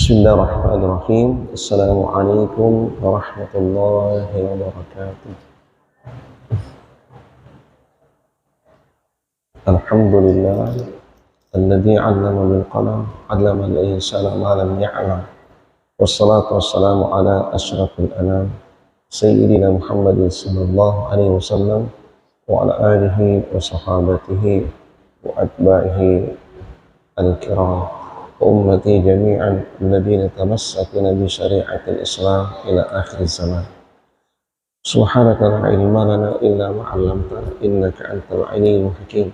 Bismillahirrahmanirrahim. Assalamualaikum warahmatullahi wabarakatuh. Alhamdulillah alladzi 'allama bil qalam 'allama al-insana ma lam ya'lam. Wassalatu wassalamu ala asyrafil anam sayyidina Muhammadin sallallahu alaihi wasallam wa ala alihi wa sahabatihi wa atba'ihi al-kiram wa ummati jami'an alladhina tamassakuna bi syari'atil Islam ila akhir zaman. Subhanaka la ilma lana illa ma 'allamtana innaka antal alimul hakim.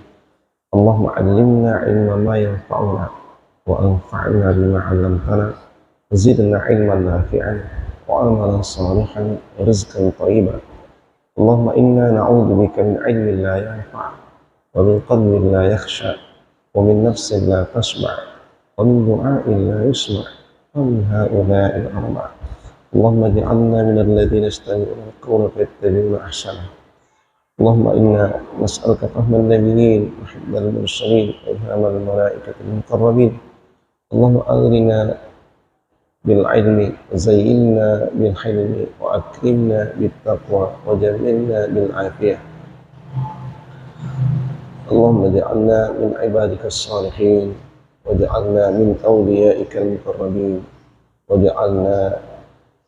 Allahumma 'allimna 'ilman ma yanfa'una wa anfa'na bima 'allamtana wa zidna 'ilman nafi'an wa 'amalan salihan wa rizqan thayyiban. Allahumma inna na'udzubika min 'ilmin la yanfa' wa min qalbin la yakhsha wa min nafsin la tashba' wa min du'a'in la yusma' wa min ha'ula'il arba'. Allahumma ij'alna minal ladzina yastami'una al-qawla fayattabi'una ahsanah. Allahumma inna nas'aluka fahman nabiyyin wa hifdzal mursalin wa ilhamal malaikatil muqarrabin. Allahumma aghnina bil ilmi wa zayyinna bil hilmi wa akrimna bit taqwa wa jammilna bil afiyah. Allahumma ij'alna min ibadikas salihin waj'alna min awliyaikal muqarrabin waj'alna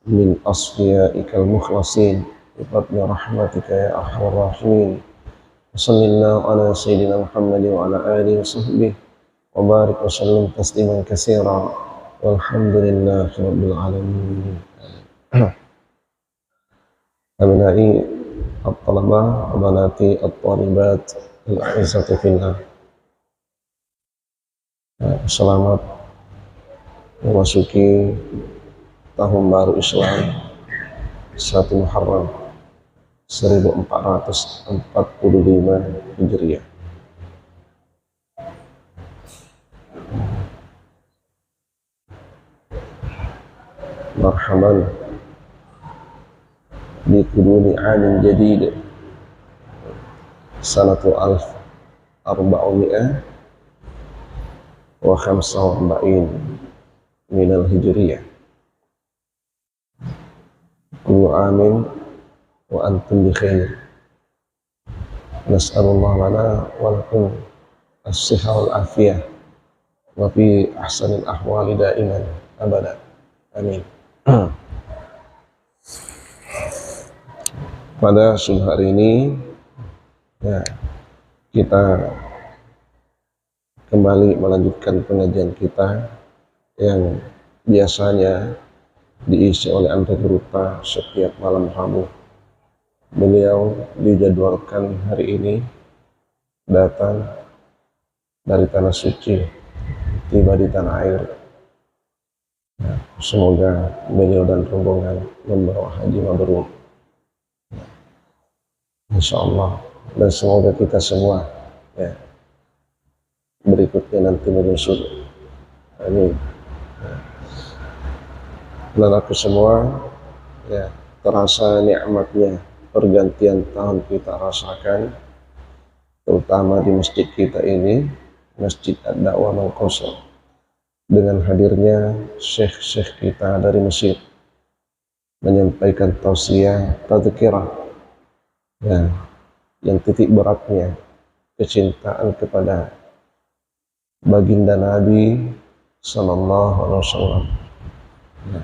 min asfiyaikal mukhlasin bi rahmatika ya arhamar rahimin. Sallallahu ala sayyidina Muhammad wa ala alihi wa sahbihi wa barik wa sallim tasliman katsira walhamdulillahi rabbil alamin. Abnai at-talabah wa banati at-talibat al-a'izzati fillah, selamat memasuki tahun baru Islam 1 Muharram 1445 Hijriah. Marhaban bi qudumi 'amin jadid sanatu 1445 minal Hijriyah. Kullu 'amin wa antum bi khair. Nas'alullah lana wa lakum as-sihha wal afiyah wa fi ahsanil ahwali da'iman abada. Amin. Pada subuh hari ini ya, kita kembali melanjutkan pengajian kita yang biasanya diisi oleh Anda Geruta setiap malam Rabu. Beliau dijadwalkan hari ini datang dari tanah suci, tiba di tanah air. Ya, semoga beliau dan rombongan membawa haji mabrur, insyaallah, dan semoga kita semua ya, berikutnya nanti menyusul. Amin. Dan aku semua ya, terasa nikmatnya pergantian tahun kita rasakan, terutama di masjid kita ini, Masjid Ad-Da'wah Mangkosor, dengan hadirnya syekh-syekh kita dari Mesir menyampaikan tausiah tadzkirah ya, yang titik beratnya kecintaan kepada baginda Nabi sallallahu alaihi wasallam. Ya.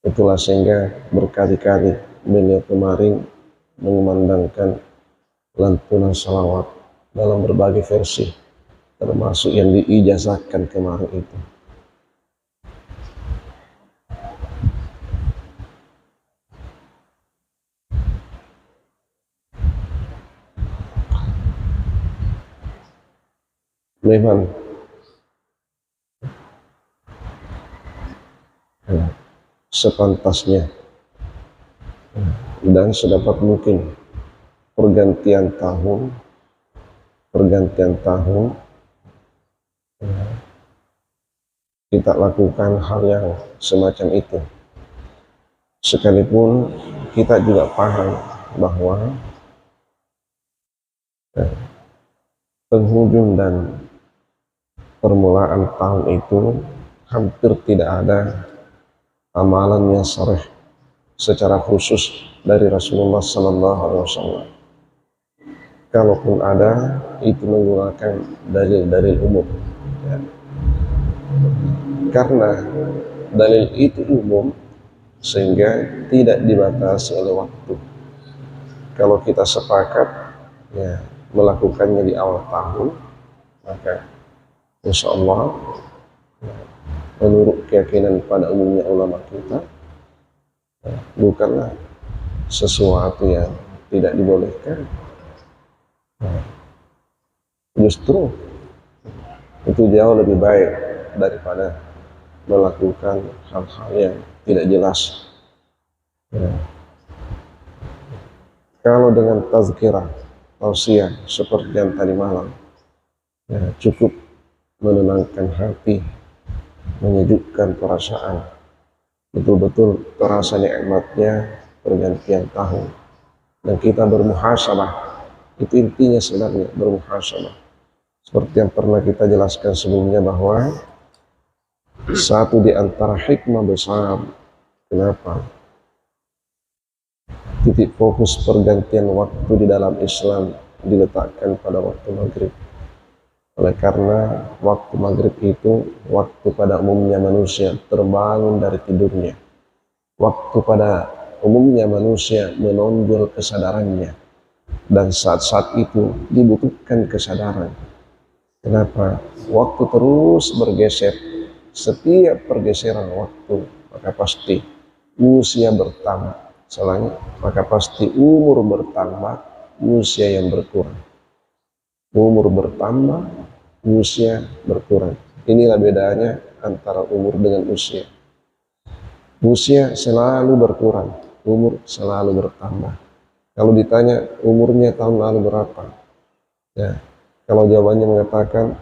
Itulah sehingga berkali-kali beliau kemarin mengumandangkan lantunan salawat dalam berbagai versi, termasuk yang diijazahkan kemarin itu. Memang ya, sepantasnya dan sedapat mungkin pergantian tahun ya, kita lakukan hal yang semacam itu, sekalipun kita juga paham bahwa ya, penghujung dan permulaan tahun itu hampir tidak ada amalan yang sharih secara khusus dari Rasulullah Sallallahu Alaihi Wasallam. Kalaupun ada, itu menggunakan dalil-dalil umum. Ya. Karena dalil itu umum, sehingga tidak dibatasi oleh waktu. Kalau kita sepakat ya melakukannya di awal tahun, maka insya Allah menurut keyakinan pada umumnya ulama kita bukanlah sesuatu yang tidak dibolehkan. Justru itu jauh lebih baik daripada melakukan hal-hal yang tidak jelas. Kalau dengan tazkirah, tausiah seperti yang tadi malam, cukup menenangkan hati, menyejukkan perasaan, betul-betul terasa nikmatnya pergantian tahun, dan kita bermuhasabah. Itu intinya sebenarnya, bermuhasabah. Seperti yang pernah kita jelaskan sebelumnya, bahwa satu di antara hikmah besar kenapa titik fokus pergantian waktu di dalam Islam diletakkan pada waktu maghrib. Oleh karena waktu maghrib itu waktu pada umumnya manusia terbangun dari tidurnya, waktu pada umumnya manusia menonjol kesadarannya, dan saat-saat itu dibutuhkan kesadaran. Kenapa? Waktu terus bergeser. Setiap pergeseran waktu maka pasti usia bertambah, soalnya maka pasti umur bertambah, usia yang berkurang. Umur bertambah, usia berkurang. Inilah bedanya antara umur dengan usia. Usia selalu berkurang, umur selalu bertambah. Kalau ditanya umurnya tahun lalu berapa, ya, kalau jawabannya mengatakan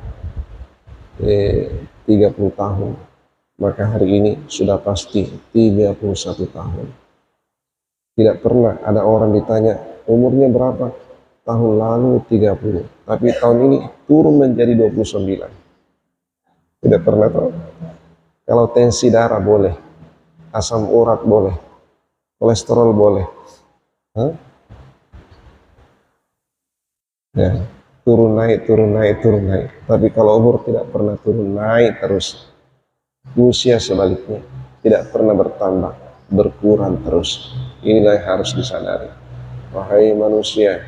30 tahun, maka hari ini sudah pasti 31 tahun. Tidak pernah ada orang ditanya umurnya berapa, tahun lalu 30, tapi tahun ini turun menjadi 29. Tidak pernah tahu. Kalau tensi darah boleh, asam urat boleh, kolesterol boleh, ya, turun naik, turun naik, turun naik. Tapi kalau umur tidak pernah turun naik terus. Usia sebaliknya tidak pernah bertambah, berkurang terus. Inilah yang harus disadari. Wahai manusia,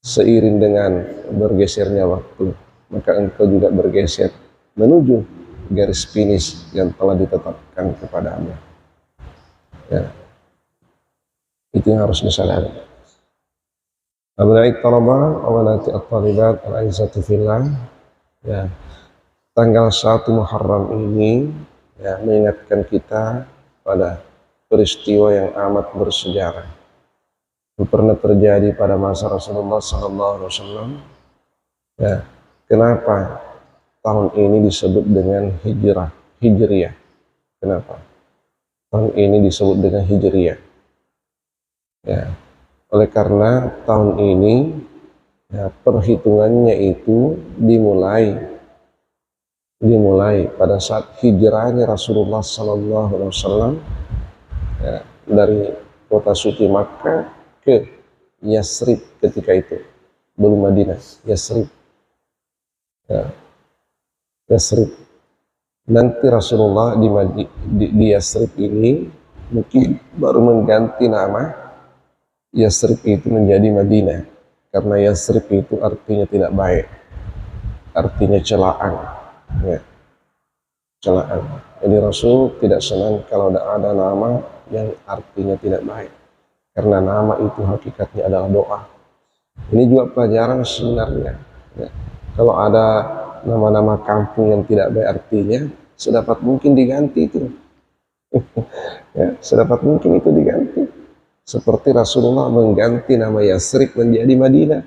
seiring dengan bergesernya waktu, maka engkau juga bergeser menuju garis finish yang telah ditetapkan kepadamu. Ya. Itu yang harus disadari. Abnai talabah wa banati at-talibat al-a'izzatu fillah, ya, tanggal 1 Muharram ini ya mengingatkan kita pada peristiwa yang amat bersejarah yang pernah terjadi pada masa Rasulullah SAW. Ya, kenapa tahun ini disebut dengan hijriyah? Kenapa tahun ini disebut dengan hijriyah? Ya, oleh karena tahun ini ya, perhitungannya itu dimulai pada saat hijrahnya Rasulullah SAW ya, dari kota suci Makkah ke Yasrib ketika itu, belum Madinah, Yasrib. Ya, Yasrib. Nanti Rasulullah di Yasrib ini mungkin baru mengganti nama Yasrib itu menjadi Madinah, karena Yasrib itu artinya tidak baik, artinya celaan, ya, celaan. Jadi Rasul tidak senang kalau ada nama yang artinya tidak baik, karena nama itu hakikatnya adalah doa. Ini juga pelajaran sebenarnya. Ya. Kalau ada nama-nama kampung yang tidak baik artinya, sedapat mungkin diganti itu. Ya, sedapat mungkin itu diganti. Seperti Rasulullah mengganti nama Yasrib menjadi Madinah.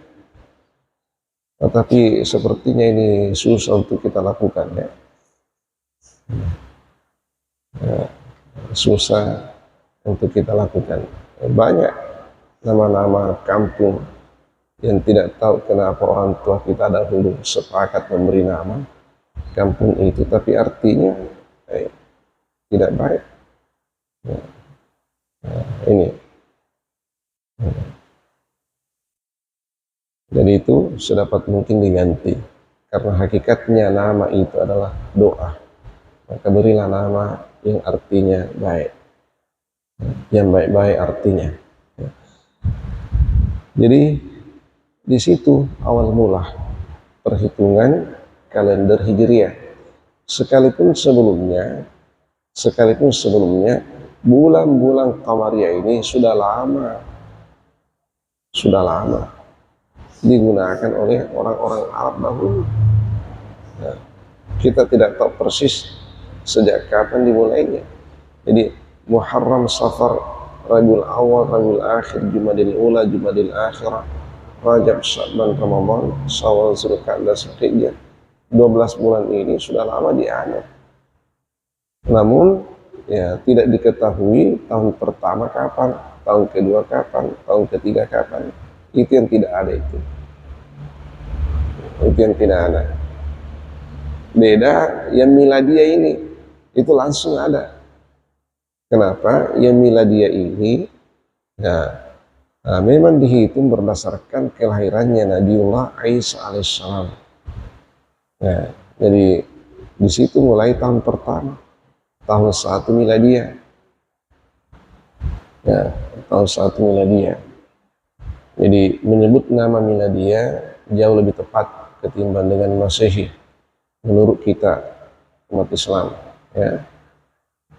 Tetapi sepertinya ini susah untuk kita lakukan, ya. Ya, susah untuk kita lakukan. Banyak nama-nama kampung yang tidak tahu kenapa orang tua kita dahulu sepakat memberi nama, kampung itu, tapi artinya tidak baik. Ini jadi itu sedapat mungkin diganti, karena hakikatnya nama itu adalah doa. Maka berilah nama yang artinya baik, yang baik-baik artinya. Jadi di situ awal mula perhitungan kalender Hijriah. Sekalipun sebelumnya bulan-bulan Qamariyah ini sudah lama digunakan oleh orang-orang Arab dahulu. Nah, kita tidak tahu persis sejak kapan dimulainya. Jadi Muharram, Safar, Rabiul Awal, Rabiul Akhir, Jumadil Ula, Jumadil Akhirah, Rajab, Sya'ban, Ramadan, Syawal, Zulqa'dah, Zulhijjah. 12 bulan ini sudah lama dianut. Namun ya tidak diketahui tahun pertama kapan, tahun kedua kapan, tahun ketiga kapan. Itu yang tidak ada itu. Itu yang tidak ada. Beda yang miladiyah ini, itu langsung ada. Kenapa? Yang miladiyah ini memang dihitung berdasarkan kelahirannya Nabiullah Isa alaihissalam. Nah, jadi di situ mulai tahun pertama, tahun 1 miladiyah. Ya, tahun 1 miladiyah. Jadi menyebut nama miladiyah jauh lebih tepat ketimbang dengan Masehi menurut kita umat Islam. Ya.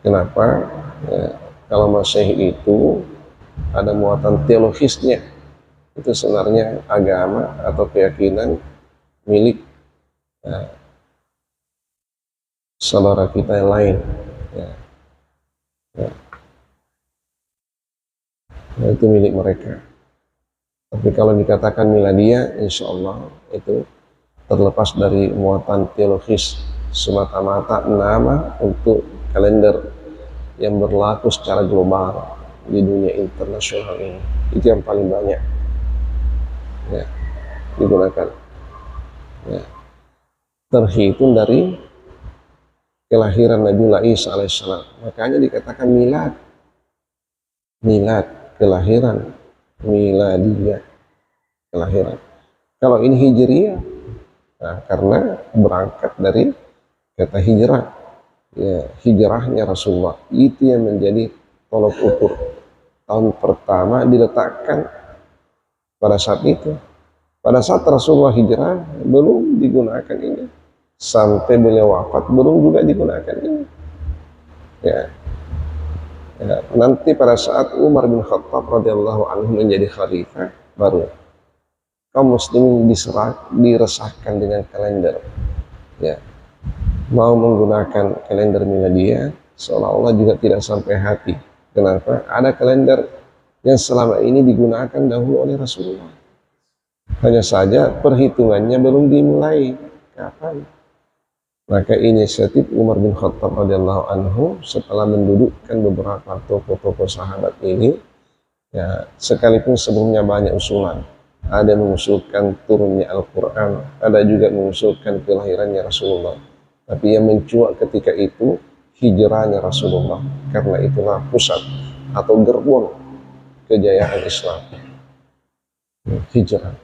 Kenapa? Ya, kalau Masehi itu ada muatan teologisnya, itu sebenarnya agama atau keyakinan milik saudara kita yang lain. Ya. Ya. Nah, itu milik mereka. Tapi kalau dikatakan miladiyah, insya Allah itu terlepas dari muatan teologis, semata-mata nama untuk kalender yang berlaku secara global di dunia internasional ini. Itu yang paling banyak ya, digunakan. Ya. Terhitung dari kelahiran Nabiullah Isa alaihissalam. Makanya dikatakan milad, kelahiran, miladiyah, kelahiran. Kalau ini hijriyah, nah, karena berangkat dari kata hijrah, ya, hijrahnya Rasulullah itu yang menjadi tolok ukur. Tahun pertama diletakkan pada saat itu. Pada saat Rasulullah hijrah belum digunakan ini, sampai beliau wafat belum juga digunakan ini. Ya. Ya, nanti pada saat Umar bin Khattab radhiyallahu anhu menjadi khalifah, baru kaum muslimin diresahkan dengan kalender. Ya, mau menggunakan kalender miladiyah seolah-olah juga tidak sampai hati. Kenapa? Ada kalender yang selama ini digunakan dahulu oleh Rasulullah. Hanya saja perhitungannya belum dimulai. Kapan? Maka inisiatif Umar bin Khattab radhiyallahu anhu setelah mendudukkan beberapa tokoh-tokoh sahabat ini, ya, sekalipun sebelumnya banyak usulan, ada yang mengusulkan turunnya Al-Quran, ada juga mengusulkan kelahirannya Rasulullah, tapi yang mencuat ketika itu hijrahnya Rasulullah, karena itulah pusat atau gerbong kejayaan Islam, hijrah.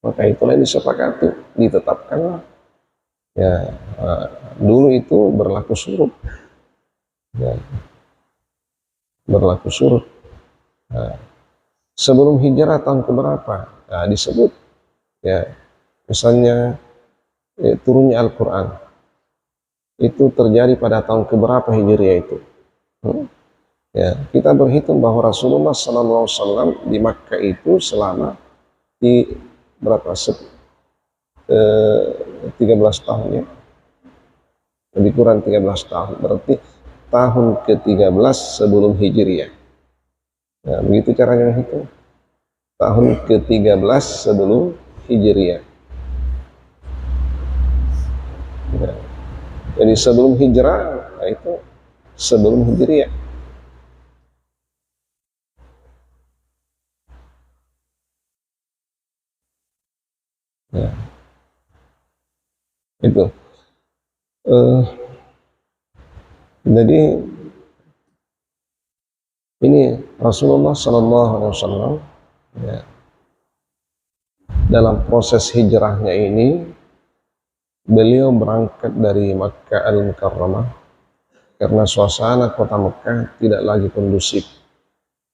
Maka itulah yang disepakati, ditetapkanlah. Ya, dulu itu berlaku surut, ya, berlaku surut. Nah, sebelum hijrah tahun keberapa? Nah, disebut, ya, misalnya turunnya Al-Quran itu terjadi pada tahun keberapa Hijriah itu? Ya, kita berhitung bahwa Rasulullah SAW di Makkah itu selama di berapa? 13 tahun, ya, lebih kurang 13 tahun, berarti tahun ke-13 sebelum Hijriah. Nah, begitu caranya menghitung. Tahun ke-13 sebelum Hijriah. Nah, jadi sebelum hijrah, nah itu sebelum Hijriah. Nah, Itu. Eh, jadi ini Rasulullah Shallallahu Alaihi Wasallam ya, dalam proses hijrahnya ini beliau berangkat dari Makkah Al-Mukarramah karena suasana kota Mekah tidak lagi kondusif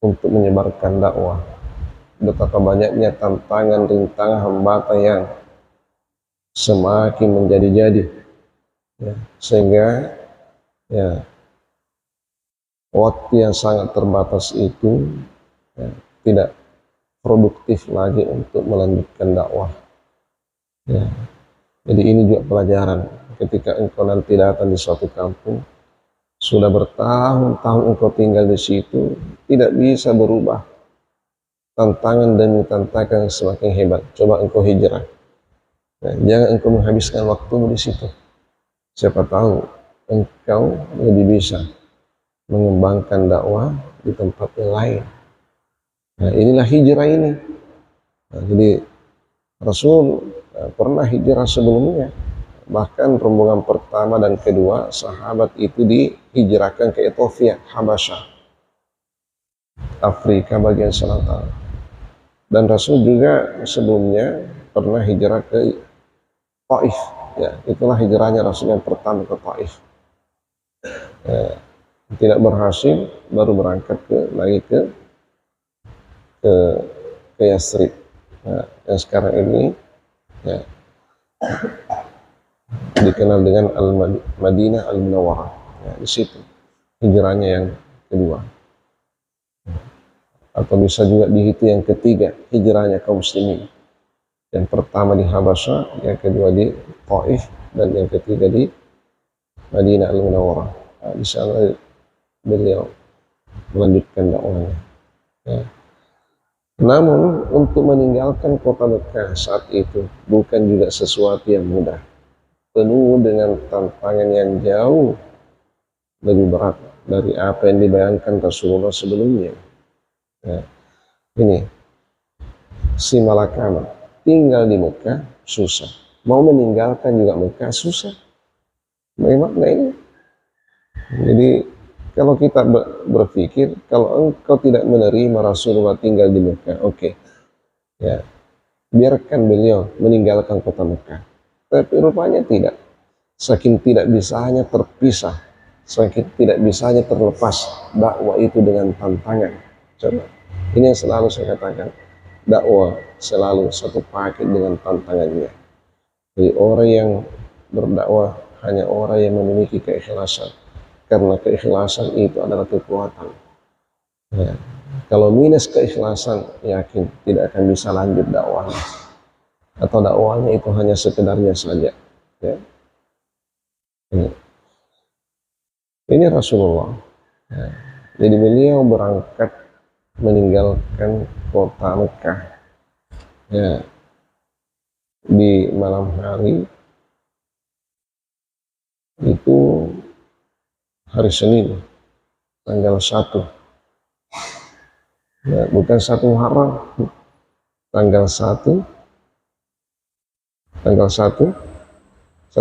untuk menyebarkan dakwah. Betapa banyaknya tantangan, rintangan, hambatan yang semakin menjadi-jadi, ya, sehingga ya, waktu yang sangat terbatas itu ya, tidak produktif lagi untuk melanjutkan dakwah. Ya. Jadi ini juga pelajaran ketika engkau nanti datang di suatu kampung, sudah bertahun-tahun engkau tinggal di situ, tidak bisa berubah. Tantangan demi tantangan semakin hebat. Coba engkau hijrah. Nah, jangan engkau menghabiskan waktumu di situ. Siapa tahu engkau lebih bisa mengembangkan dakwah di tempat yang lain. Nah, inilah hijrah ini. Nah, jadi Rasul pernah hijrah sebelumnya. Bahkan rombongan pertama dan kedua sahabat itu dihijrahkan ke Ethiopia, Habasyah, Afrika bagian selatan. Dan Rasul juga sebelumnya pernah hijrah ke Taif. Ya, itulah hijrahnya Rasul yang pertama ke Taif. Ya, tidak berhasil, baru berangkat lagi ke Yasrib. Nah, yang sekarang ini ya, dikenal dengan Madinah Al-Munawwarah. Ya, di situ hijrahnya yang kedua. Atau bisa juga dihitung yang ketiga hijrahnya kaum muslimin. Yang pertama di Habasyah, yang kedua di Taif, dan yang ketiga di Madinah Al-Munawwarah. Nah, di sana beliau melanjutkan dakwahnya. Ya. Namun untuk meninggalkan kota Mekah saat itu bukan juga sesuatu yang mudah, penuh dengan tantangan yang jauh lebih berat dari apa yang dibayangkan Rasulullah sebelumnya. Ya. Ini si Malakama tinggal di Mekah susah, mau meninggalkan juga Mekah susah. Memang ini. Jadi kalau kita berpikir kalau engkau tidak menerima Rasulullah tinggal di Mekah, oke, ya biarkan beliau meninggalkan kota Mekah. Tapi rupanya tidak. Saking tidak bisanya terpisah, saking tidak bisanya terlepas dakwah itu dengan tantangan. Coba, ini yang selalu saya katakan, dakwah selalu satu paket dengan tantangannya. Jadi orang yang berdakwah hanya orang yang memiliki keikhlasan. Karena keikhlasan itu adalah kekuatan. Ya. Kalau minus keikhlasan, yakin tidak akan bisa lanjut dakwahnya. Atau dakwahnya itu hanya sekedarnya saja. Ya. Ini Rasulullah. Ya. Jadi beliau berangkat meninggalkan kota Mekah. Ya. Di malam hari itu hari Senin tanggal 1, ya, bukan 1 Muharram, tanggal 1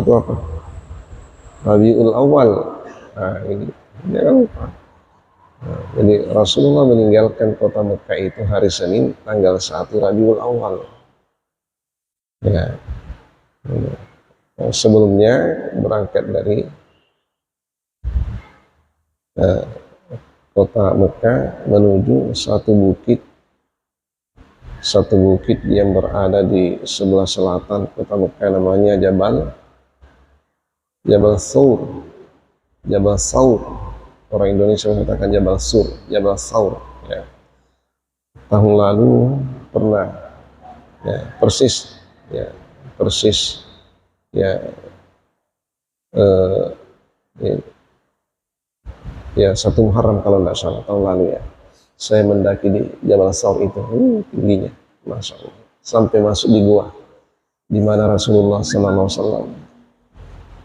apa? Rabiul Awal. Nah, ini jangan lupa. Nah, jadi Rasulullah meninggalkan kota Mekah itu hari Senin tanggal 1 Rabiul Awal. Ya. Sebelumnya berangkat dari kota Mekah menuju satu bukit yang berada di sebelah selatan kota Mekah, namanya Jabal Saur. Jabal Saur, orang Indonesia mengatakan Jabal Sur, Jabal Saur. Ya. Tahun lalu pernah, ya, persis ya, ya 1 Muharram kalau tidak salah tahun lalu, ya, saya mendaki di Jabal Saur itu, tingginya, masya Allah, sampai masuk di gua di mana Rasulullah SAW.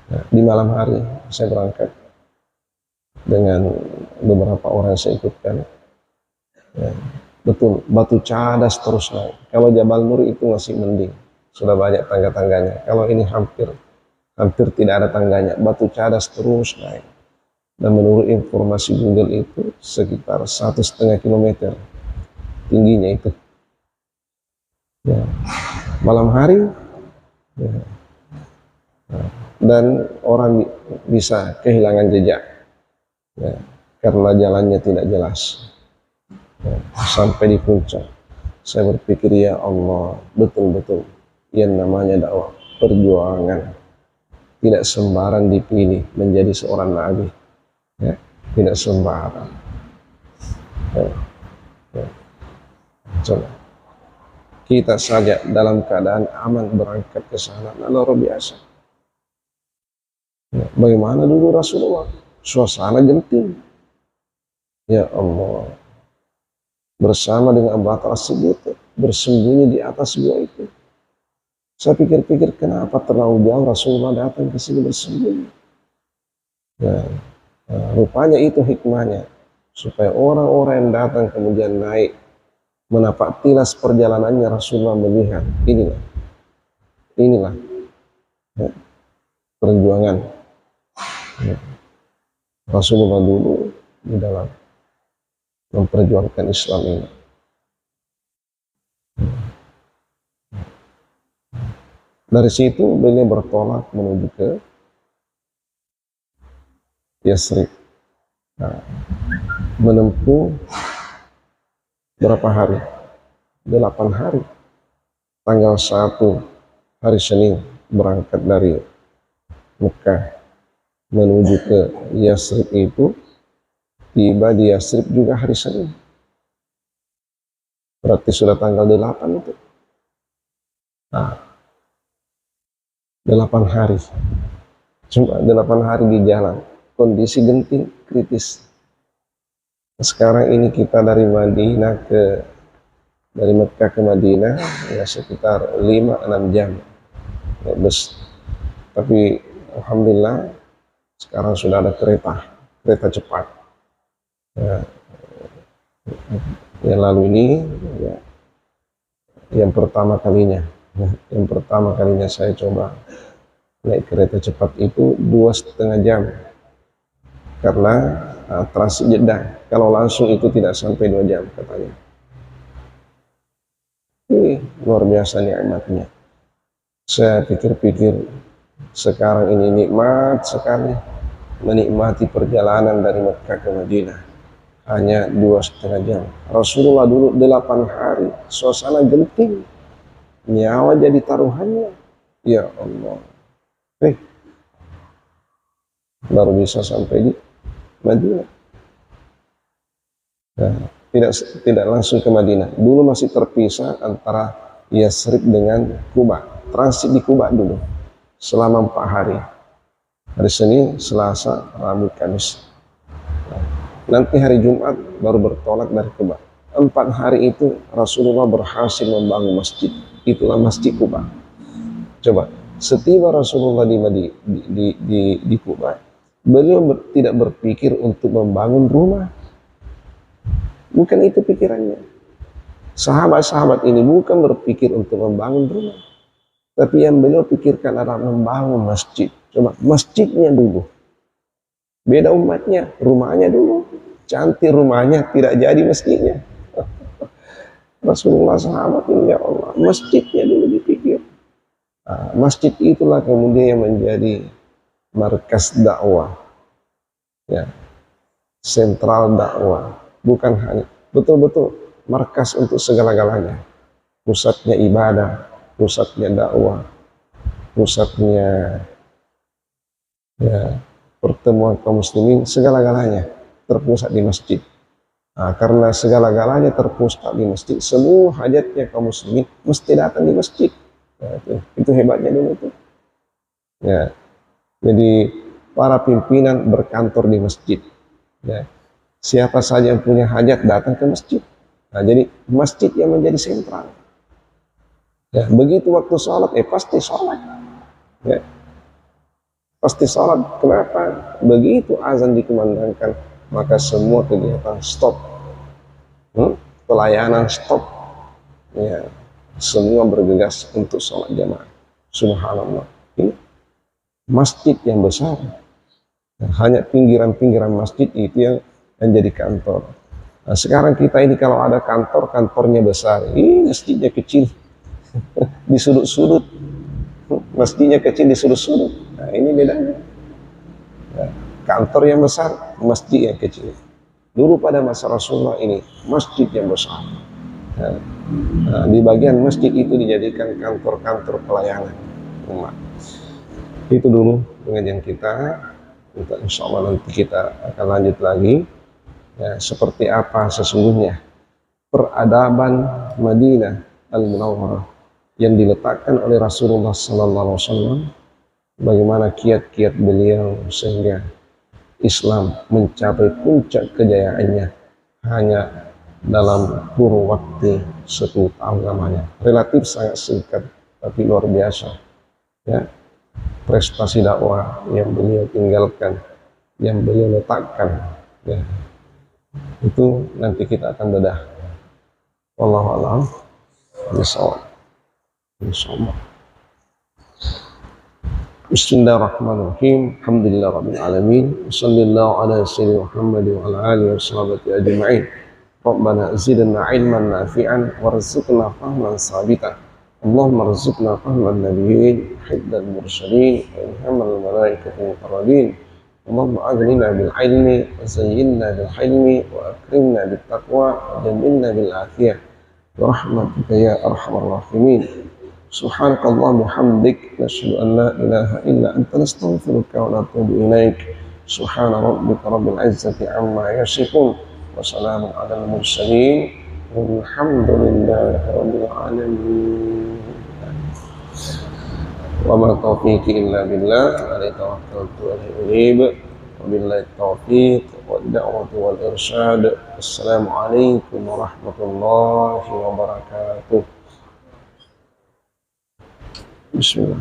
Nah, di malam hari saya berangkat dengan beberapa orang yang saya ikutkan. Ya, betul, batu cadas terus naik. Kalau Jabal Nur itu masih mending, sudah banyak tangga-tangganya. Kalau ini hampir hampir tidak ada tangganya, batu cadas terus naik. Dan menurut informasi Google itu sekitar 1,5 kilometer tingginya itu. Ya. Malam hari, ya. Dan orang bisa kehilangan jejak, ya, karena jalannya tidak jelas. Ya. Sampai di puncak, saya berpikir, ya Allah, betul-betul yang namanya dakwah perjuangan tidak sembarang dipilih menjadi seorang nabi. Ya, tidak sembarang. Ya, ya. Coba kita saja dalam keadaan aman berangkat ke sana, luar biasa. Ya, bagaimana dulu Rasulullah? Suasana genting. Ya Allah, bersama dengan Abu Bakar As-Siddiq bersembunyi di atas gua itu. Saya pikir-pikir, kenapa terlalu jauh Rasulullah datang ke sini bersembunyi? Ya, rupanya itu hikmahnya, supaya orang-orang yang datang kemudian naik menapak tilas perjalanannya, Rasulullah melihat inilah ya, perjuangan ya, Rasulullah dulu di dalam memperjuangkan Islam ini. Dari situ beliau bertolak menuju ke Yasrib. Nah, menempuh berapa hari? 8 hari. Tanggal 1 hari Senin berangkat dari Mekah menuju ke Yasrib itu, tiba di Yasrib juga hari Senin. Berarti sudah tanggal 8 itu. Nah, 8 hari. Cuma 8 hari di jalan. Kondisi genting, kritis. Sekarang ini kita dari Mekah ke Madinah ya sekitar 5-6 jam ya, bus. Tapi alhamdulillah sekarang sudah ada kereta cepat. Ya, yang lalu ini ya, yang pertama kalinya saya coba naik kereta cepat itu 2,5 jam karena transit Jeddah. Kalau langsung itu tidak sampai 2 jam katanya. Ini luar biasa nikmatnya. Saya pikir-pikir sekarang ini nikmat sekali menikmati perjalanan dari Mekah ke Madinah. Hanya 2,5 jam. Rasulullah dulu 8 hari, suasana genting, nyawa jadi taruhannya. Ya Allah. Baru bisa sampai di Madinah. Nah, tidak langsung ke Madinah. Dulu masih terpisah antara Yasrib dengan Kuba. Transit di Kuba dulu selama 4 hari. Hari Senin, Selasa, Rabu, Kamis. Nanti hari Jumat baru bertolak dari Kuba. 4 hari itu Rasulullah berhasil membangun masjid. Itulah Masjid Kuba. Coba, setiba Rasulullah di Kuba, beliau tidak berpikir untuk membangun rumah. Bukan itu pikirannya. Sahabat-sahabat ini bukan berpikir untuk membangun rumah, tapi yang beliau pikirkan adalah membangun masjid. Coba, masjidnya dulu. Beda umatnya, rumahnya dulu. Cantik rumahnya, tidak jadi masjidnya. Rasulullah sahabat ini, ya Allah, masjidnya dulu dipikir. Nah, masjid itulah kemudian yang menjadi markas dakwah. Ya, sentral dakwah. Bukan hanya betul-betul markas untuk segala-galanya, pusatnya ibadah, pusatnya dakwah, pusatnya ya, pertemuan kaum muslimin, segala-galanya terpusat di masjid. Nah, karena segala-galanya terpusat di masjid, semua hajatnya kaum muslimin mesti datang di masjid. Nah, itu hebatnya dulu itu. Ya, jadi para pimpinan berkantor di masjid. Ya. Siapa saja yang punya hajat datang ke masjid. Nah, jadi masjid yang menjadi sentral. Ya, begitu waktu sholat, pasti sholat. Ya, pasti sholat. Kenapa? Begitu azan dikumandangkan, maka semua kegiatan stop. Pelayanan stop. Ya, semua bergegas untuk sholat jamaah. Subhanallah. Ini masjid yang besar. Nah, hanya pinggiran-pinggiran masjid itu yang menjadi kantor. Nah, sekarang kita ini kalau ada kantor, kantornya besar, ini masjidnya kecil di sudut-sudut, masjidnya kecil di sudut-sudut. Nah, ini bedanya. Nah, kantor yang besar, masjid yang kecil. Dulu pada masa Rasulullah ini masjid yang besar. Nah, di bagian masjid itu dijadikan kantor-kantor pelayanan umat. Itu dulu pengajian kita. Untuk insya Allah nanti kita akan lanjut lagi. Ya, seperti apa sesungguhnya peradaban Madinah Al-Munawwarah yang diletakkan oleh Rasulullah SAW, bagaimana kiat-kiat beliau sehingga Islam mencapai puncak kejayaannya hanya dalam kurun waktu 10 tahun lamanya. Relatif sangat singkat, tapi luar biasa. Ya, prestasi dakwah yang beliau tinggalkan, yang beliau letakkan. Ya, itu nanti kita akan bedah. Wallahu a'lam bishawab. Insyaallah. Bismillahirrahmanirrahim. Alhamdulillahirabbil alamin. Wassallallahu ala sayyidina Muhammad wa ala alihi washabbihi ajma'in. Rabbana zidna ilman nafi'an warzuqna fahman sabitan. Allahumma rzuqna fahman nabiyyin, hifdzal mursalin, wa ilhamal malaikatil muqarrabin. Allahumma aghnina bil ilmi wa zayyinna bil hilmi wa akrimna bit taqwa wa jamilna bil afiyah. Bi rahmatika ya arhamar rahimin. Subhanakallah bihamdik nashhadu an la ilaha illa anta nastaghfiruka wa natubu ilaik. Subhana rabbika rabbil izzati amma yasifun wa salamun alal mursalin walhamdulillahi rabbil alamin. Wa ma taufiqi illa billah, alaihi tawakkaltu wa ilaihi unib. Wabillahi taufiq wa da'watu wal irsyad. Assalamualaikum warahmatullahi wabarakatuh. Bismillah.